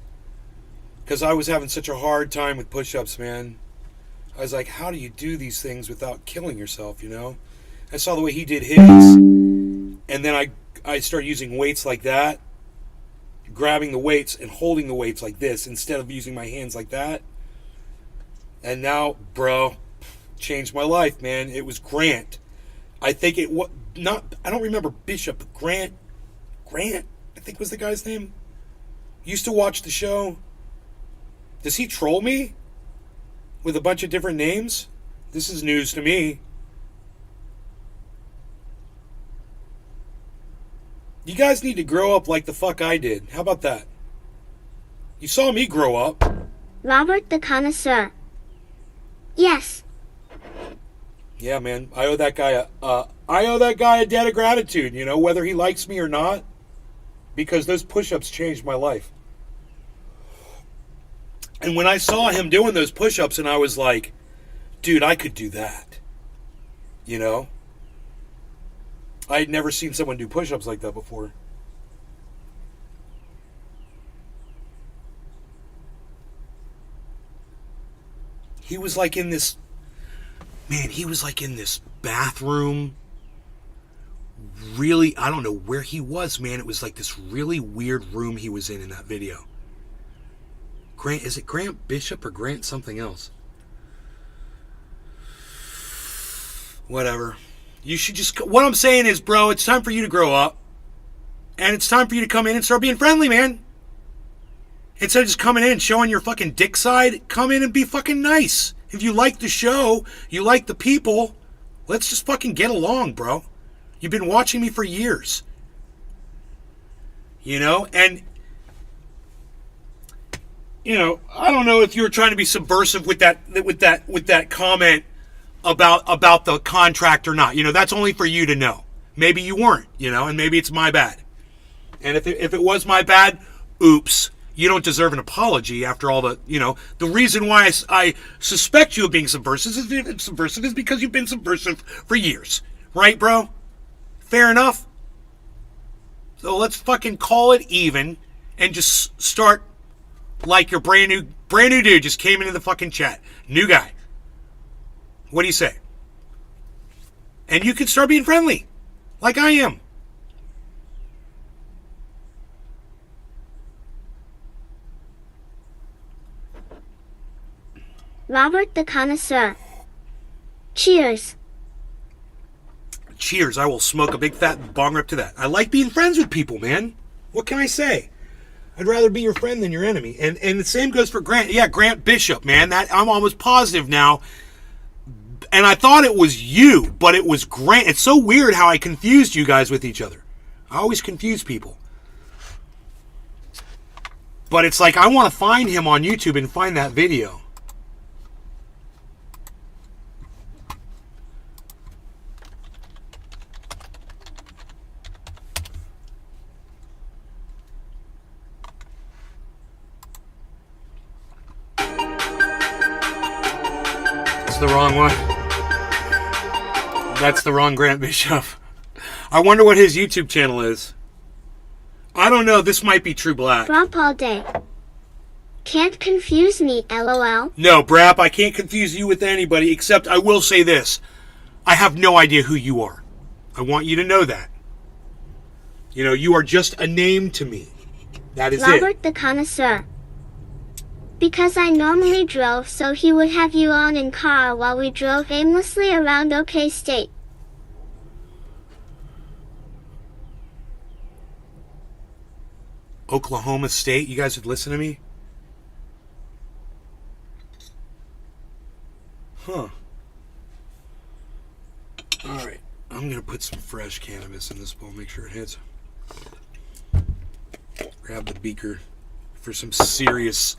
Because I was having such a hard time with push-ups, man. I was like, how do you do these things without killing yourself, you know? I saw the way he did his. And then I started using weights like that. Grabbing the weights and holding the weights like this instead of using my hands like that. And now, bro, changed my life, man. It was Grant. I think it was not. I don't remember Bishop, but Grant, I think was the guy's name. Used to watch the show. Does he troll me with a bunch of different names? This is news to me. You guys need to grow up like the fuck I did. How about that? You saw me grow up. Robert the Connoisseur. Yes. Yeah, man. I owe that guy a debt of gratitude, you know, whether he likes me or not, because those push-ups changed my life. And when I saw him doing those push-ups, and I was like, dude, I could do that. You know? I had never seen someone do push-ups like that before. He was like in this... Man, he was like in this bathroom. Really, I don't know where he was, man. It was like this really weird room he was in that video. Grant, is it Grant Bishop or Grant something else? Whatever. You should just... What I'm saying is, bro, it's time for you to grow up. And it's time for you to come in and start being friendly, man. Instead of just coming in and showing your fucking dick side, come in and be fucking nice. If you like the show, you like the people, let's just fucking get along, bro. You've been watching me for years. You know? And I don't know if you were trying to be subversive with that comment about the contract or not. That's only for you to know. Maybe you weren't, and maybe it's my bad. And if it was my bad, oops. You don't deserve an apology after all the reason why I suspect you of being subversive is because you've been subversive for years. Right, bro? Fair enough? So let's fucking call it even and just start like your brand new dude just came into the fucking chat. New guy. What do you say? And you can start being friendly. Like I am. Robert the Connoisseur. Cheers. Cheers. I will smoke a big fat bong rip to that. I like being friends with people, man. What can I say? I'd rather be your friend than your enemy. And the same goes for Grant. Yeah, Grant Bishop, man. That I'm almost positive now. And I thought it was you, but it was Grant. It's so weird how I confused you guys with each other. I always confuse people. But it's like I want to find him on YouTube and find that video. The wrong one. That's the wrong Grant Bishop. I wonder what his YouTube channel is. I don't know. This might be True Black. Brap all day. Can't confuse me, lol. No, Brap, I can't confuse you with anybody, except I will say this. I have no idea who you are. I want you to know that. You are just a name to me. That is Robert the Connoisseur. Because I normally drove, so he would have you on in car while we drove aimlessly around OK State. Oklahoma State? You guys would listen to me? Huh. Alright. I'm going to put some fresh cannabis in this bowl. Make sure it hits. Grab the beaker for some serious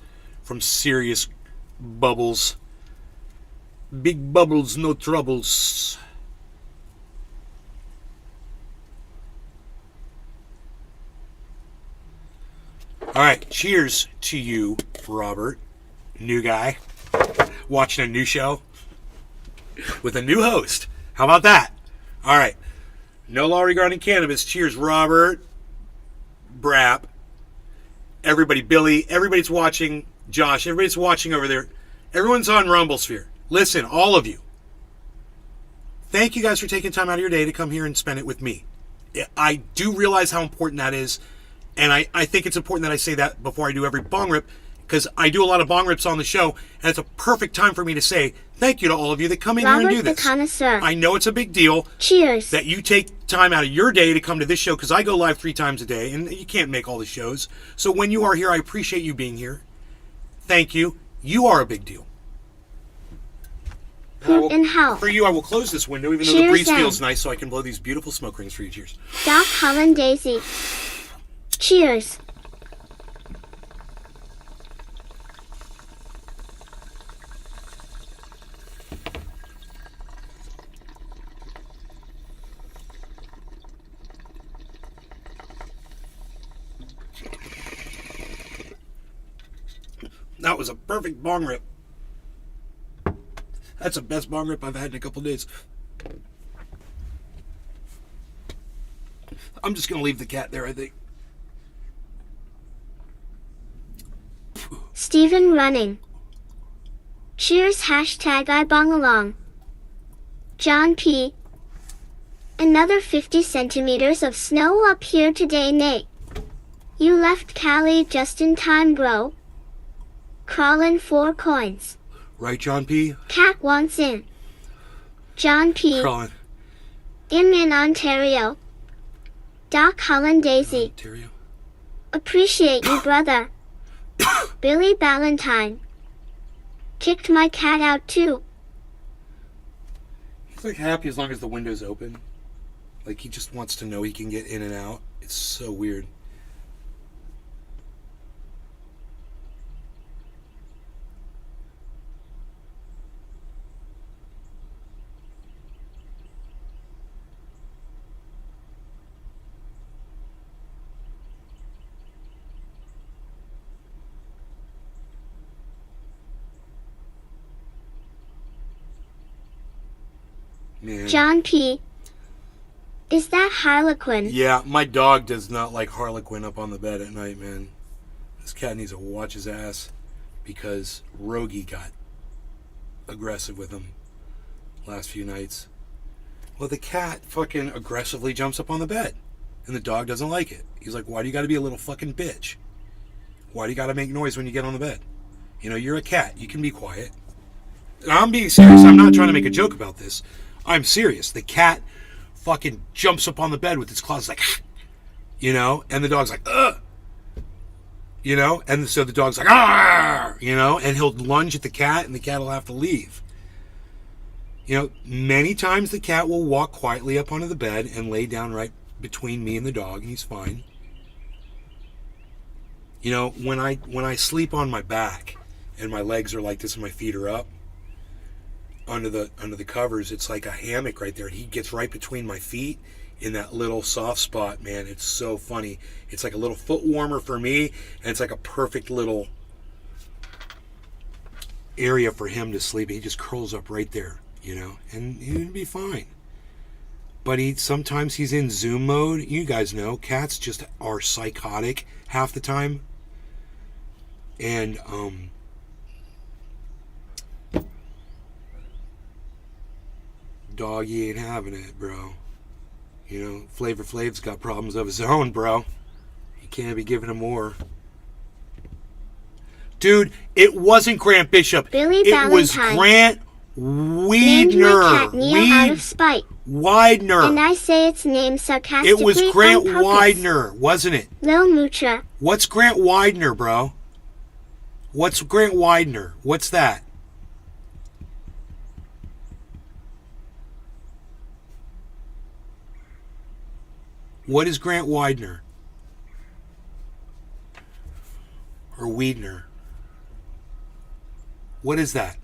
bubbles. Big bubbles, no troubles. Alright, cheers to you, Robert. New guy. Watching a new show. With a new host. How about that? Alright. No law regarding cannabis. Cheers, Robert. Brap. Everybody, Billy. Everybody's watching. Josh, everybody's watching over there. Everyone's on Rumblesphere. Listen, all of you. Thank you guys for taking time out of your day to come here and spend it with me. I do realize how important that is. And I think it's important that I say that before I do every bong rip. Because I do a lot of bong rips on the show. And it's a perfect time for me to say thank you to all of you that come in here and do this. Robert the Connoisseur. I know it's a big deal. Cheers. That you take time out of your day to come to this show. Because I go live 3 times a day. And you can't make all the shows. So when you are here, I appreciate you being here. Thank you. You are a big deal. Hoot and howl. For you, I will close this window, even though the breeze feels nice, so I can blow these beautiful smoke rings for you. Cheers. Doc Holland Daisy. Cheers. That was a perfect bong rip. That's the best bong rip I've had in a couple days. I'm just going to leave the cat there, I think. Stephen running. Cheers hashtag I bong along. John P. Another 50 centimeters of snow up here today, Nate. You left Cali just in time, bro. Crawlin' 4 coins. Right, John P? Cat wants in. John P. Crawlin'. In Ontario. Doc Holland Daisy. Ontario. Appreciate you, brother. Billy Ballantyne. Kicked my cat out too. He's like happy as long as the window's open. Like he just wants to know he can get in and out. It's so weird. Man. John P. Is that Harlequin? Yeah, my dog does not like Harlequin up on the bed at night, man. This cat needs to watch his ass because Rogie got aggressive with him last few nights. Well, the cat fucking aggressively jumps up on the bed and the dog doesn't like it. He's like, why do you gotta be a little fucking bitch? Why do you gotta make noise when you get on the bed? You know, you're a cat. You can be quiet. And I'm being serious. I'm not trying to make a joke about this. I'm serious. The cat fucking jumps up on the bed with its claws like, you know, and the dog's like, ugh. You know, and so the dog's like, ah, you know, and he'll lunge at the cat and the cat will have to leave. You know, many times the cat will walk quietly up onto the bed and lay down right between me and the dog, and he's fine. You know, when I sleep on my back and my legs are like this and my feet are up under the covers, it's like a hammock right there. He gets right between my feet in that little soft spot, man. It's so funny. It's like a little foot warmer for me, and it's like a perfect little area for him to sleep. He just curls up right there, you know, and he'd be fine. But sometimes he's in Zoom mode. You guys know, cats just are psychotic half the time. And, doggy ain't having it, bro. You know, Flavor Flav's got problems of his own, bro. You can't be giving him more. Dude, it wasn't Grant Bishop. Billy It was Valentine. Grant Named my cat Neil out of spite. Widener. And I say its name sarcastically It was Grant on purpose. Widener, wasn't it? Lil Moocher. What's Grant Widener, bro? What's Grant Widener? What's that? What is Grant Widener? Or Weidner? What is that?